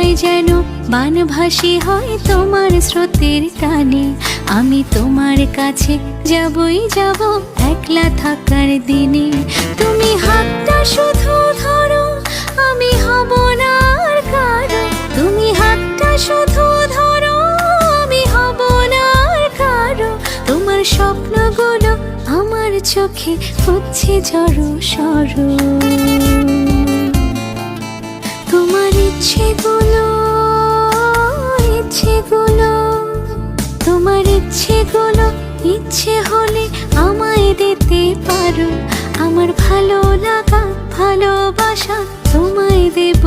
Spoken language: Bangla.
হৃদয় যেন বানভাসী হয় তোমার স্রোতের টানে। আমি তোমার কাছে যাবই যাব একলা থাকার দিনে। তুমি হাতটা শুধু ধরো, আমি হব না আর কারো। তুমি হাতটা শুধু ধরো, আমি হব না আর কারো। তোমার স্বপ্নগুলো আমার চোখে হচ্ছে জড়ো সরো। তোমার ইচ্ছেগুলো, তোমার ইচ্ছেগুলো ইচ্ছে হলে আমায় দিতে পারো। আমার ভালো লাগা ভালোবাসা তোমায় দেব